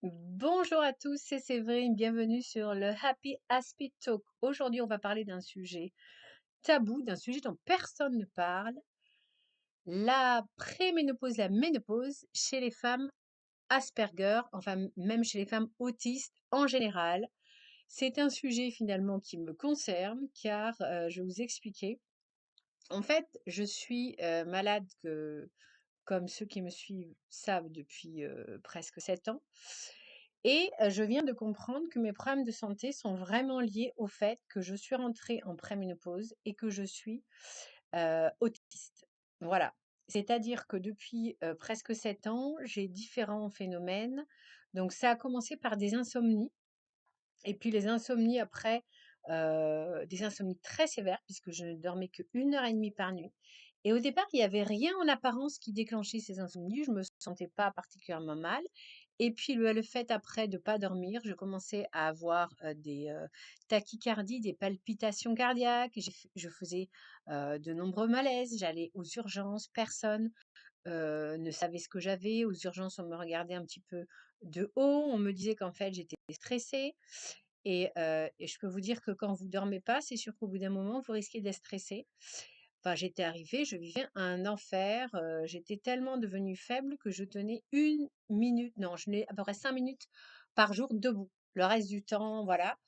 Bonjour à tous, c'est Séverine, bienvenue sur le Happy Aspect Talk. Aujourd'hui, on va parler d'un sujet tabou, d'un sujet dont personne ne parle, la préménopause, la ménopause chez les femmes Asperger, enfin même chez les femmes autistes en général. C'est un sujet finalement qui me concerne car je vais vous expliquer. En fait, je suis malade comme ceux qui me suivent savent depuis presque 7 ans. Et je viens de comprendre que mes problèmes de santé sont vraiment liés au fait que je suis rentrée en préménopause et que je suis autiste. Voilà. C'est-à-dire que depuis presque 7 ans, j'ai différents phénomènes. Donc ça a commencé par des insomnies. Et puis les insomnies après, des insomnies très sévères puisque je ne dormais qu'1 heure et demie par nuit. Et au départ, il n'y avait rien en apparence qui déclenchait ces insomnies. Je me sentais pas particulièrement mal. Et puis le fait après de pas dormir, je commençais à avoir des tachycardies, des palpitations cardiaques. Je faisais de nombreux malaises. J'allais aux urgences. Personne ne savait ce que j'avais. Aux urgences, on me regardait un petit peu de haut. On me disait qu'en fait, j'étais stressée. Et je peux vous dire que quand vous dormez pas, c'est sûr qu'au bout d'un moment, vous risquez d'être stressé. Enfin, j'étais arrivée, je vivais un enfer. J'étais tellement devenue faible que je tenais 1 minute, non, je tenais à peu près 5 minutes par jour debout. Le reste du temps, voilà.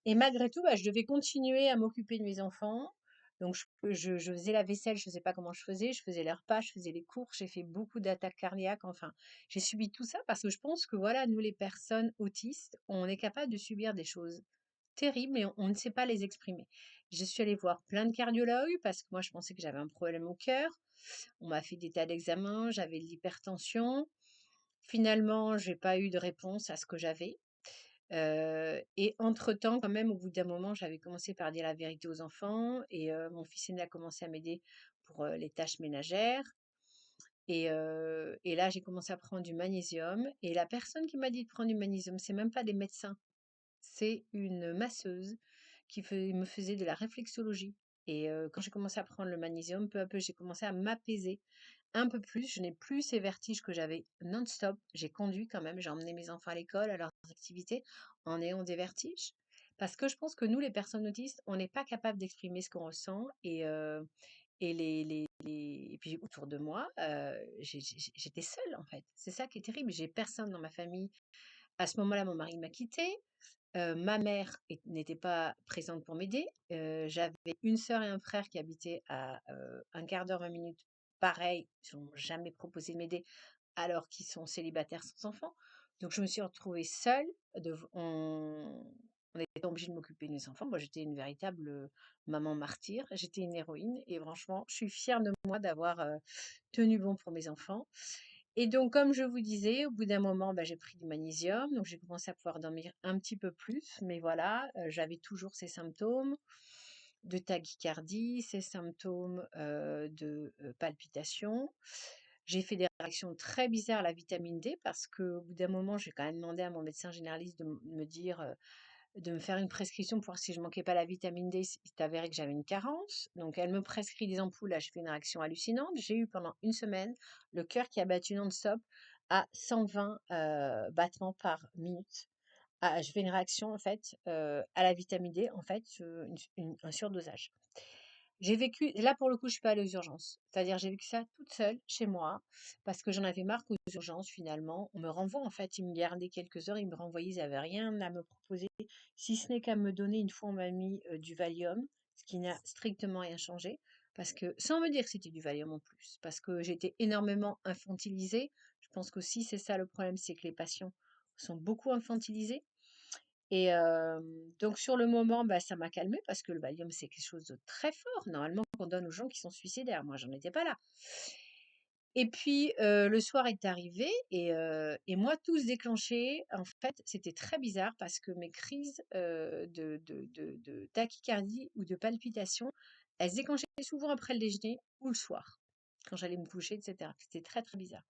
Et malgré tout, bah, je devais continuer à m'occuper de mes enfants. Donc, je faisais la vaisselle, je ne sais pas comment je faisais les repas, je faisais les courses, j'ai fait beaucoup d'attaques cardiaques. Enfin, j'ai subi tout ça parce que je pense que, voilà, nous, les personnes autistes, on est capable de subir des choses terribles, mais on ne sait pas les exprimer. Je suis allée voir plein de cardiologues parce que moi, je pensais que j'avais un problème au cœur. On m'a fait des tas d'examens, j'avais de l'hypertension. Finalement, j'ai pas eu de réponse à ce que j'avais. Et entre-temps, quand même, au bout d'un moment, j'avais commencé par dire la vérité aux enfants et mon fils aîné a commencé à m'aider pour les tâches ménagères. Et là, j'ai commencé à prendre du magnésium. Et la personne qui m'a dit de prendre du magnésium, c'est même pas des médecins, c'est une masseuse me faisait de la réflexologie. Et quand j'ai commencé à prendre le magnésium, peu à peu, j'ai commencé à m'apaiser un peu plus. Je n'ai plus ces vertiges que j'avais non-stop. J'ai conduit quand même, j'ai emmené mes enfants à l'école, à leurs activités, en ayant des vertiges. Parce que je pense que nous, les personnes autistes, on n'est pas capable d'exprimer ce qu'on ressent. Et puis autour de moi, j'étais seule en fait. C'est ça qui est terrible. J'ai personne dans ma famille. À ce moment-là, mon mari m'a quittée. Ma mère n'était pas présente pour m'aider. J'avais une sœur et un frère qui habitaient à 1/4 d'heure, 20 minutes. Pareil, ils n'ont jamais proposé de m'aider alors qu'ils sont célibataires sans enfants. Donc je me suis retrouvée seule. On était obligé de m'occuper de mes enfants. Moi, j'étais une véritable maman martyre. J'étais une héroïne. Et franchement, je suis fière de moi d'avoir tenu bon pour mes enfants. Et donc, comme je vous disais, au bout d'un moment, bah, j'ai pris du magnésium, donc j'ai commencé à pouvoir dormir un petit peu plus, mais voilà, j'avais toujours ces symptômes de tachycardie, ces symptômes de palpitations. J'ai fait des réactions très bizarres à la vitamine D parce qu'au bout d'un moment, j'ai quand même demandé à mon médecin généraliste de me dire, de me faire une prescription pour voir si je manquais pas la vitamine D. Il s'est avéré que j'avais une carence. Donc, elle me prescrit des ampoules. Là, je fais une réaction hallucinante. J'ai eu pendant une semaine le cœur qui a battu non-stop à 120 battements par minute. Ah, je fais une réaction, en fait, à la vitamine D, en fait, un surdosage. J'ai vécu, là pour le coup, je suis pas allée aux urgences. C'est-à-dire, j'ai vécu ça toute seule chez moi parce que j'en avais marre qu'aux urgences, finalement, on me renvoie. En fait, ils me gardaient quelques heures, ils me renvoyaient, ils n'avaient rien à me proposer, si ce n'est qu'à me donner. Une fois, on m'a mis du Valium, ce qui n'a strictement rien changé. Parce que, sans me dire que c'était du Valium en plus, parce que j'étais énormément infantilisée. Je pense qu'aussi, c'est ça le problème, c'est que les patients sont beaucoup infantilisés. Et donc sur le moment, bah, ça m'a calmée parce que le Valium, c'est quelque chose de très fort, normalement, qu'on donne aux gens qui sont suicidaires. Moi, j'en étais pas là. Et puis, le soir est arrivé et moi, tout se déclenchait. En fait, c'était très bizarre parce que mes crises, de tachycardie ou de palpitation, elles se déclenchaient souvent après le déjeuner ou le soir, quand j'allais me coucher, et cetera. C'était très, très bizarre.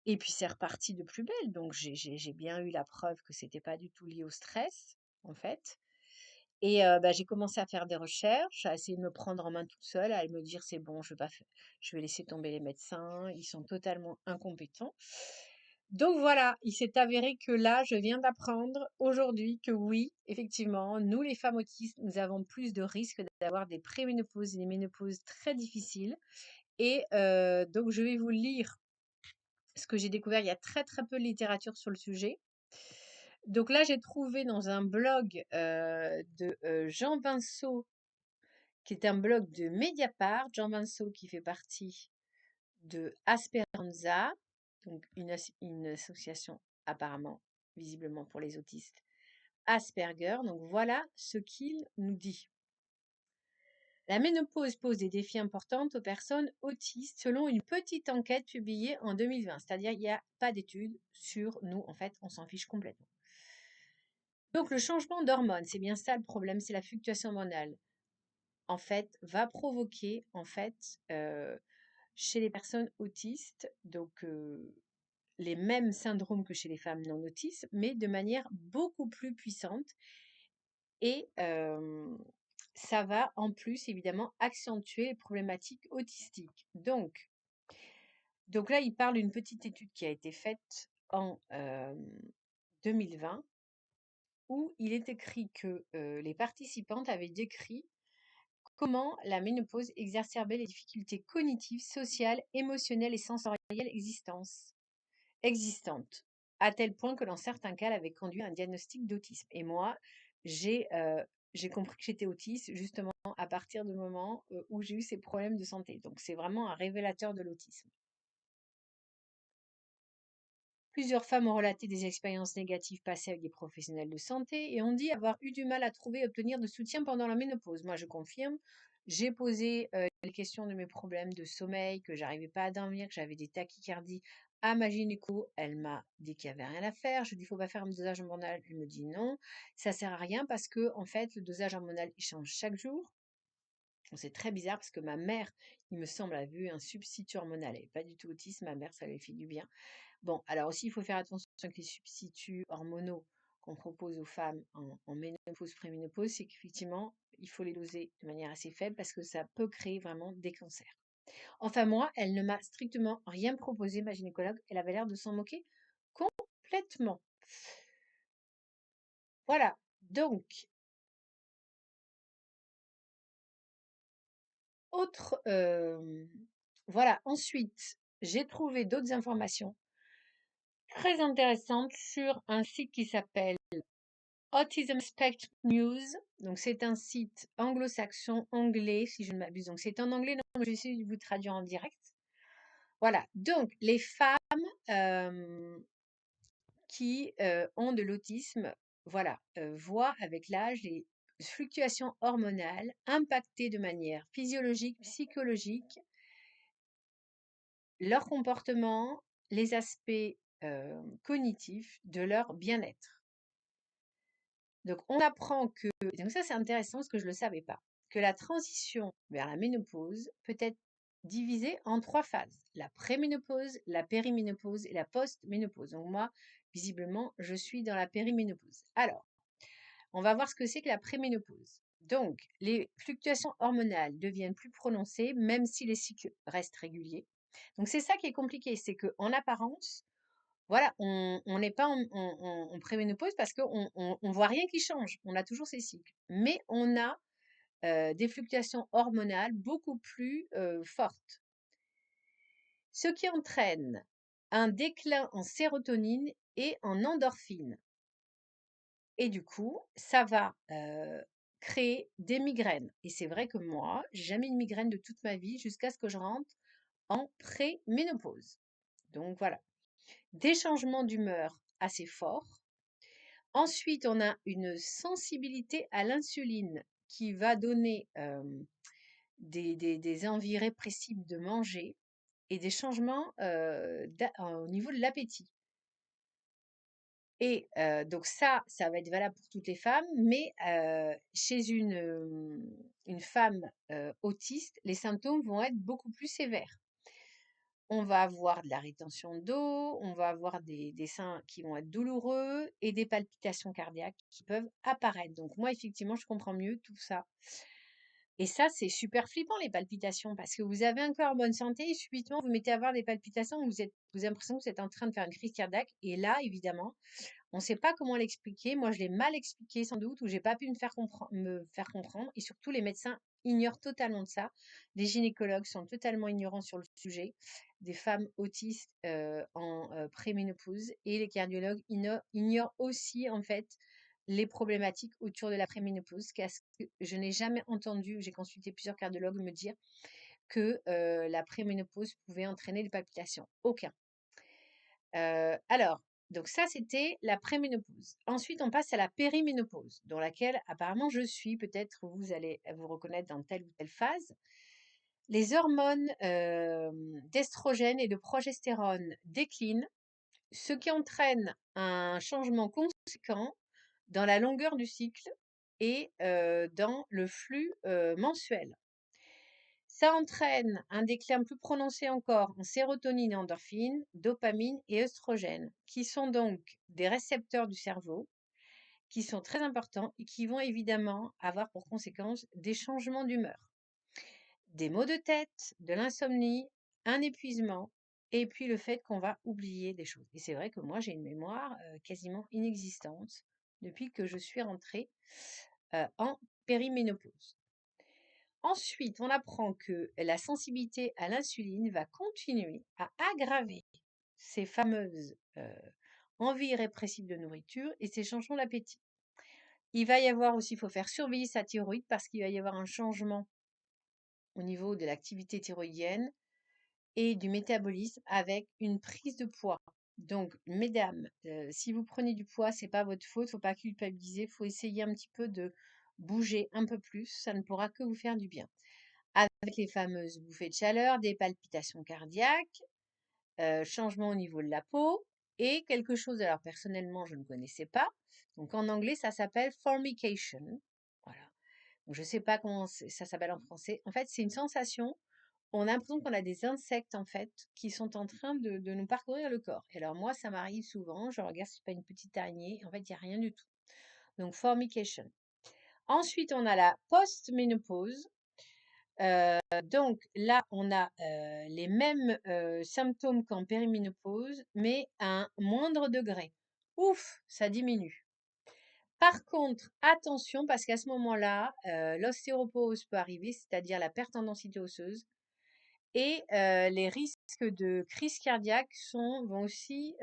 Et puis c'est reparti de plus belle, donc j'ai bien eu la preuve que c'était pas du tout lié au stress, en fait. Et bah, j'ai commencé à faire des recherches, à essayer de me prendre en main toute seule, à me dire: «C'est bon, je vais pas fai je vais laisser tomber les médecins, ils sont totalement incompétents». Donc voilà, il s'est avéré que là, je viens d'apprendre aujourd'hui que oui, effectivement, nous les femmes autistes, nous avons plus de risques d'avoir des préménopauses et des ménopauses très difficiles. Et donc je vais vous lire ce que j'ai découvert. Il y a très très peu de littérature sur le sujet. Donc là, j'ai trouvé dans un blog de Jean Vinceau, qui est un blog de Mediapart. Jean Vinceau qui fait partie de Asperanza, donc une association apparemment, visiblement pour les autistes, Asperger. Donc voilà ce qu'il nous dit. La ménopause pose des défis importants aux personnes autistes selon une petite enquête publiée en 2020. C'est-à-dire il n'y a pas d'études sur nous, en fait, on s'en fiche complètement. Donc le changement d'hormones, c'est bien ça le problème, c'est la fluctuation hormonale. En fait, va provoquer, en fait, chez les personnes autistes, donc les mêmes syndromes que chez les femmes non autistes, mais de manière beaucoup plus puissante. Et ça va en plus évidemment accentuer les problématiques autistiques. Donc là, il parle d'une petite étude qui a été faite en 2020 où il est écrit que les participantes avaient décrit comment la ménopause exacerbait les difficultés cognitives, sociales, émotionnelles et sensorielles existantes, à tel point que dans certains cas, elle avait conduit à un diagnostic d'autisme. Et moi, j'ai compris que j'étais autiste justement à partir du moment où j'ai eu ces problèmes de santé. Donc c'est vraiment un révélateur de l'autisme. Plusieurs femmes ont relaté des expériences négatives passées avec des professionnels de santé et ont dit avoir eu du mal à trouver et obtenir de soutien pendant la ménopause. Moi, je confirme. J'ai posé les questions de mes problèmes de sommeil, que j'arrivais pas à dormir, que j'avais des tachycardies à ma gynéco. Elle m'a dit qu'il n'y avait rien à faire. Je lui ai dit, il faut pas faire un dosage hormonal. Elle me dit non, ça sert à rien parce que, en fait, le dosage hormonal, il change chaque jour. C'est très bizarre parce que ma mère, il me semble, a vu un substitut hormonal. Elle n'est pas du tout autiste. Ma mère, ça lui fait du bien. Bon, alors aussi, il faut faire attention avec les substituts hormonaux qu'on propose aux femmes en ménopause, préménopause, c'est qu'effectivement, il faut les doser de manière assez faible parce que ça peut créer vraiment des cancers. Enfin, moi, elle ne m'a strictement rien proposé, ma gynécologue. Elle avait l'air de s'en moquer complètement. Voilà. Donc, autre. Voilà. Ensuite, j'ai trouvé d'autres informations très intéressantes sur un site qui s'appelle Autism Spectrum News, donc c'est un site anglo-saxon, anglais, si je ne m'abuse. Donc c'est en anglais, non, je vais essayer de vous traduire en direct. Voilà, donc les femmes qui ont de l'autisme, voilà, voient avec l'âge les fluctuations hormonales impacter de manière physiologique, psychologique, leur comportement, les aspects cognitifs de leur bien-être. Donc, on apprend que, et donc ça c'est intéressant parce que je ne le savais pas, que la transition vers la ménopause peut être divisée en 3 phases. La préménopause, la périménopause et la post-ménopause. Donc moi, visiblement, je suis dans la périménopause. Alors, on va voir ce que c'est que la préménopause. Donc, les fluctuations hormonales deviennent plus prononcées, même si les cycles restent réguliers. Donc, c'est ça qui est compliqué, c'est qu'en apparence, voilà, on n'est pas en préménopause parce qu'on on voit rien qui change. On a toujours ces cycles. Mais on a des fluctuations hormonales beaucoup plus fortes. Ce qui entraîne un déclin en sérotonine et en endorphine. Et du coup, ça va créer des migraines. Et c'est vrai que moi, j'ai jamais eu de migraine de toute ma vie jusqu'à ce que je rentre en préménopause. Donc voilà. Des changements d'humeur assez forts. Ensuite, on a une sensibilité à l'insuline qui va donner des envies répressibles de manger et des changements au niveau de l'appétit. Et donc ça va être valable pour toutes les femmes, mais chez une femme autiste, les symptômes vont être beaucoup plus sévères. On va avoir de la rétention d'eau, on va avoir des seins qui vont être douloureux et des palpitations cardiaques qui peuvent apparaître. Donc moi, effectivement, je comprends mieux tout ça. Et ça, c'est super flippant, les palpitations, parce que vous avez un cœur en bonne santé et subitement, vous mettez à avoir des palpitations, vous avez l'impression que vous êtes en train de faire une crise cardiaque. Et là, évidemment, on ne sait pas comment l'expliquer. Moi, je l'ai mal expliqué sans doute, ou j'ai pas pu me faire comprendre. Et surtout, les médecins ignorent totalement de ça. Les gynécologues sont totalement ignorants sur le sujet. Des femmes autistes en préménopause et les cardiologues ignorent aussi en fait les problématiques autour de la préménopause. Parce que je n'ai jamais entendu, j'ai consulté plusieurs cardiologues me dire que la préménopause pouvait entraîner des palpitations. Aucun. Alors, donc ça, c'était la préménopause. Ensuite, on passe à la périménopause, dans laquelle apparemment je suis. Peut-être vous allez vous reconnaître dans telle ou telle phase. Les hormones d'estrogène et de progestérone déclinent, ce qui entraîne un changement conséquent dans la longueur du cycle et dans le flux mensuel. Ça entraîne un déclin plus prononcé encore en sérotonine, endorphine, dopamine et œstrogène, qui sont donc des récepteurs du cerveau, qui sont très importants et qui vont évidemment avoir pour conséquence des changements d'humeur, des maux de tête, de l'insomnie, un épuisement, et puis le fait qu'on va oublier des choses. Et c'est vrai que moi, j'ai une mémoire quasiment inexistante depuis que je suis rentrée en périménopause. Ensuite, on apprend que la sensibilité à l'insuline va continuer à aggraver ces fameuses envies irrépressibles de nourriture et ces changements d'appétit. Il va y avoir aussi, il faut faire surveiller sa thyroïde parce qu'il va y avoir un changement au niveau de l'activité thyroïdienne et du métabolisme avec une prise de poids. Donc, mesdames, si vous prenez du poids, c'est pas votre faute, faut pas culpabiliser, faut essayer un petit peu de bouger un peu plus, ça ne pourra que vous faire du bien. Avec les fameuses bouffées de chaleur, des palpitations cardiaques, changement au niveau de la peau et quelque chose, alors personnellement, je ne connaissais pas. Donc en anglais, ça s'appelle formication. Voilà. Donc, je ne sais pas comment ça s'appelle en français. En fait, c'est une sensation. On a l'impression qu'on a des insectes, en fait, qui sont en train de nous parcourir le corps. Et alors, moi, ça m'arrive souvent. Je regarde si c'est pas une petite araignée. En fait, il n'y a rien du tout. Donc, formication. Ensuite, on a la post-ménopause. Donc là, on a les mêmes symptômes qu'en périménopause, mais à un moindre degré. Ouf, ça diminue. Par contre, attention, parce qu'à ce moment-là, l'ostéoporose peut arriver, c'est-à-dire la perte en densité osseuse, et les risques de crise cardiaque vont aussi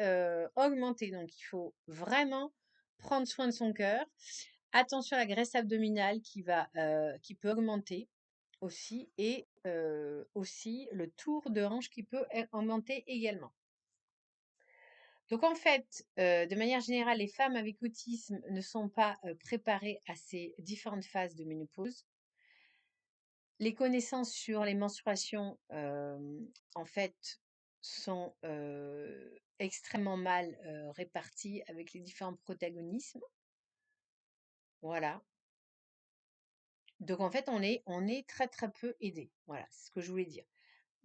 augmenter. Donc, il faut vraiment prendre soin de son cœur. Attention à la graisse abdominale qui peut augmenter aussi, et aussi le tour de hanche qui peut augmenter également. Donc en fait, de manière générale, les femmes avec autisme ne sont pas préparées à ces différentes phases de ménopause. Les connaissances sur les menstruations, en fait, sont extrêmement mal réparties avec les différents protagonismes. Voilà. Donc en fait, on est très très peu aidé. Voilà, c'est ce que je voulais dire.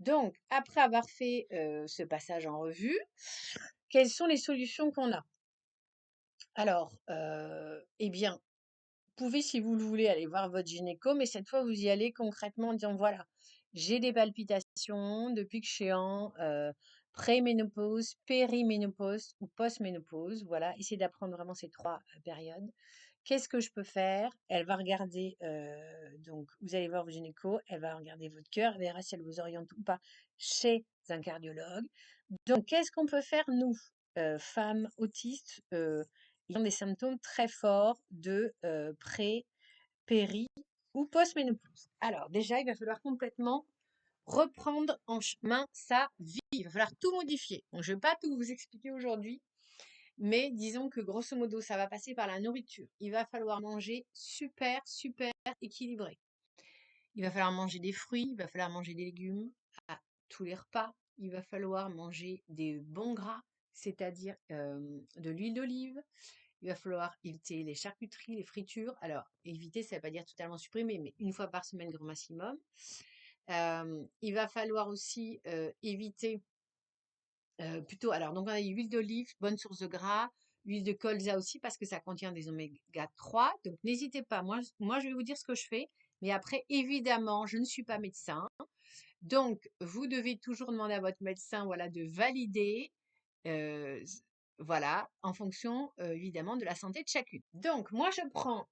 Donc, après avoir fait ce passage en revue, quelles sont les solutions qu'on a? Alors, eh bien, vous pouvez, si vous le voulez, aller voir votre gynéco, mais cette fois, vous y allez concrètement en disant, voilà, j'ai des palpitations depuis que je suis en préménopause, périménopause ou postménopause. Voilà, essayez d'apprendre vraiment ces trois périodes. Qu'est-ce que je peux faire? Elle va regarder, donc vous allez voir votre gynéco, elle va regarder votre cœur, elle verra si elle vous oriente ou pas chez un cardiologue. Donc, qu'est-ce qu'on peut faire, nous, femmes autistes, ayant des symptômes très forts de péri ou post-ménopause? Alors, déjà, il va falloir complètement reprendre en main sa vie. Il va falloir tout modifier. Donc, je ne vais pas tout vous expliquer aujourd'hui, mais disons que grosso modo, ça va passer par la nourriture. Il va falloir manger super, super équilibré. Il va falloir manger des fruits, il va falloir manger des légumes à tous les repas. Il va falloir manger des bons gras, c'est-à-dire de l'huile d'olive. Il va falloir éviter les charcuteries, les fritures. Alors, éviter, ça ne veut pas dire totalement supprimer, mais une fois par semaine, grand maximum. Il va falloir aussi éviter plutôt, alors, donc on a l'huile d'olive, bonne source de gras, l'huile de colza aussi parce que ça contient des oméga 3. Donc n'hésitez pas, moi je vais vous dire ce que je fais. Mais après, évidemment, je ne suis pas médecin. Donc, vous devez toujours demander à votre médecin, voilà, de valider, voilà, en fonction, évidemment, de la santé de chacune. Donc, moi, je prends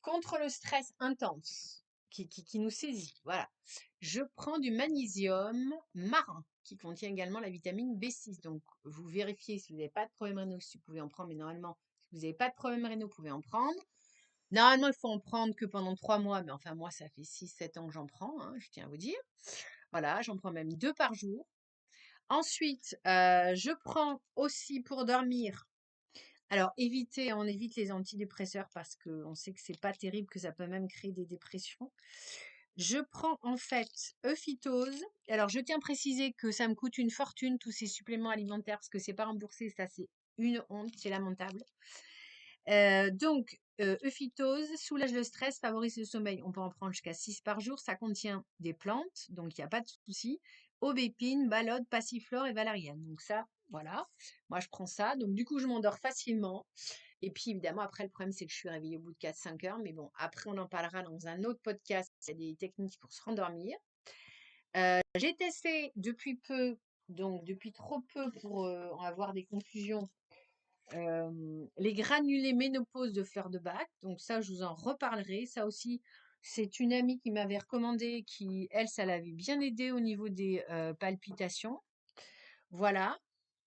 contre le stress intense qui nous saisit, voilà. Je prends du magnésium marin qui contient également la vitamine B6. Donc, vous vérifiez si vous n'avez pas de problème rénaux, si vous pouvez en prendre, mais normalement, si vous n'avez pas de problème rénaux, vous pouvez en prendre. Normalement, il faut en prendre que pendant 3 mois, mais enfin, moi, ça fait 6, 7 ans que j'en prends, hein, je tiens à vous dire. Voilà, j'en prends même 2 par jour. Ensuite, je prends aussi pour dormir. Alors, on évite les antidépresseurs parce qu'on sait que c'est pas terrible, que ça peut même créer des dépressions. Je prends en fait Euphytose. Alors, je tiens à préciser que ça me coûte une fortune, tous ces suppléments alimentaires, parce que c'est pas remboursé. Ça, c'est une honte, c'est lamentable. Donc, Euphytose soulage le stress, favorise le sommeil. On peut en prendre jusqu'à 6 par jour. Ça contient des plantes, donc il n'y a pas de souci. Aubépine, ballode, passiflore et valériane. Donc ça, voilà. Moi, je prends ça. Donc, du coup, je m'endors facilement. Et puis, évidemment, après, le problème, c'est que je suis réveillée au bout de 4, 5 heures. Mais bon, après, on en parlera dans un autre podcast. Il y a des techniques pour se rendormir. J'ai testé depuis peu, donc depuis trop peu pour avoir des conclusions, les granulés ménopause de fleur de bac. Donc ça, je vous en reparlerai. Ça aussi, c'est une amie qui m'avait recommandé, qui, elle, ça l'avait bien aidé au niveau des palpitations. Voilà.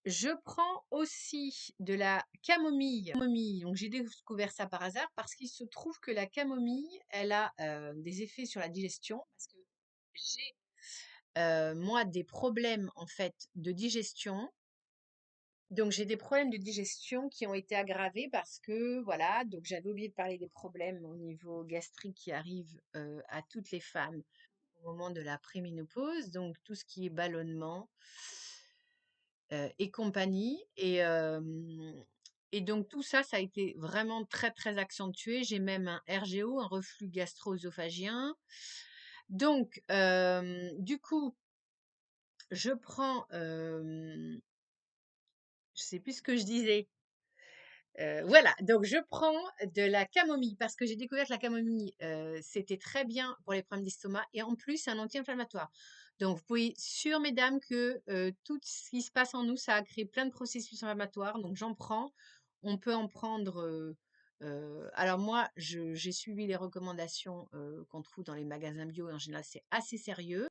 Je prends aussi de la camomille. Donc j'ai découvert ça par hasard parce qu'il se trouve que la camomille, elle a des effets sur la digestion. Parce que j'ai, moi, des problèmes en fait de digestion. Donc j'ai des problèmes de digestion qui ont été aggravés parce que voilà, donc j'avais oublié de parler des problèmes au niveau gastrique qui arrivent à toutes les femmes au moment de la préménopause, donc tout ce qui est ballonnement et compagnie. Et donc tout ça, ça a été vraiment très très accentué. J'ai même un RGO, un reflux gastro-œsophagien. Donc du coup, je prends, je sais plus ce que je disais. Voilà, donc je prends de la camomille parce que j'ai découvert que la camomille, c'était très bien pour les problèmes d'estomac et en plus, c'est un anti-inflammatoire. Donc vous pouvez sûr, mesdames, que tout ce qui se passe en nous, ça a créé plein de processus inflammatoires. Donc j'en prends. On peut en prendre. Alors moi, j'ai suivi les recommandations qu'on trouve dans les magasins bio et en général, c'est assez sérieux.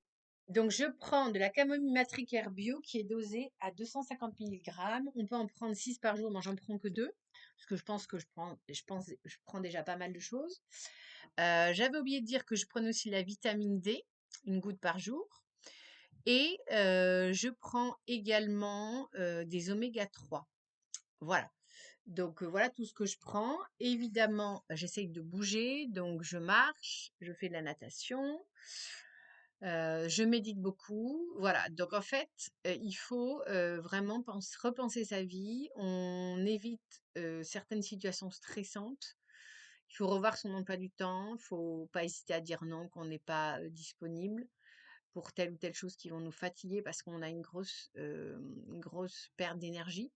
Donc, je prends de la camomille matricaire bio qui est dosée à 250 milligrammes. On peut en prendre 6 par jour, moi j'en prends que 2 parce que je pense que je prends déjà pas mal de choses. J'avais oublié de dire que je prenais aussi la vitamine D, une goutte par jour. Et je prends également des oméga 3. Voilà. Donc voilà tout ce que je prends. Évidemment, j'essaye de bouger, donc je marche, je fais de la natation. Je médite beaucoup, voilà. Donc en fait, il faut, vraiment repenser sa vie. On évite, certaines situations stressantes. Il faut revoir son emploi du temps. Il faut pas hésiter à dire non quand on n'est pas, disponible pour telle ou telle chose qui vont nous fatiguer parce qu'on a une grosse perte d'énergie.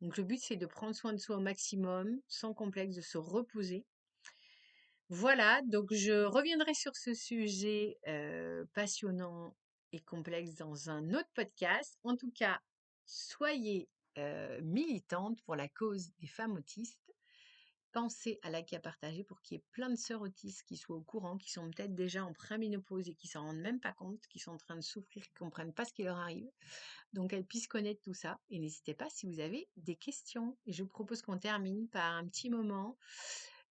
Donc le but, c'est de prendre soin de soi au maximum, sans complexe, de se reposer. Voilà, donc je reviendrai sur ce sujet passionnant et complexe dans un autre podcast. En tout cas, soyez militantes pour la cause des femmes autistes. Pensez à liker, à partager pour qu'il y ait plein de sœurs autistes qui soient au courant, qui sont peut-être déjà en préménopause et qui s'en rendent même pas compte, qui sont en train de souffrir, qui comprennent pas ce qui leur arrive. Donc elles puissent connaître tout ça. Et n'hésitez pas si vous avez des questions. Et je vous propose qu'on termine par un petit moment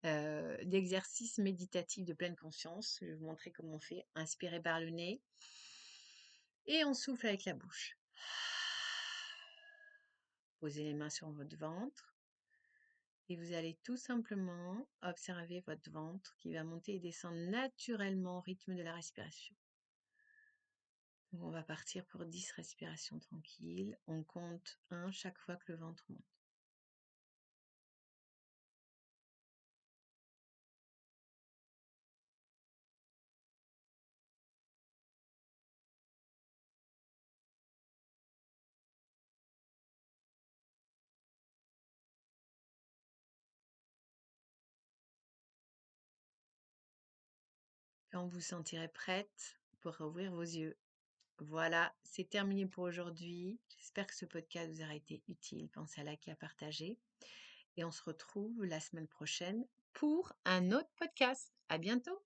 d'exercice méditatif de pleine conscience. Je vais vous montrer comment on fait. Inspirez par le nez et on souffle avec la bouche. Posez les mains sur votre ventre et vous allez tout simplement observer votre ventre qui va monter et descendre naturellement au rythme de la respiration. Donc on va partir pour 10 respirations tranquilles. On compte 1 chaque fois que le ventre monte. quand vous sentirez prête pour ouvrir vos yeux. Voilà, c'est terminé pour aujourd'hui. J'espère que ce podcast vous aura été utile. Pensez à liker, à partager. Et on se retrouve la semaine prochaine pour un autre podcast. À bientôt!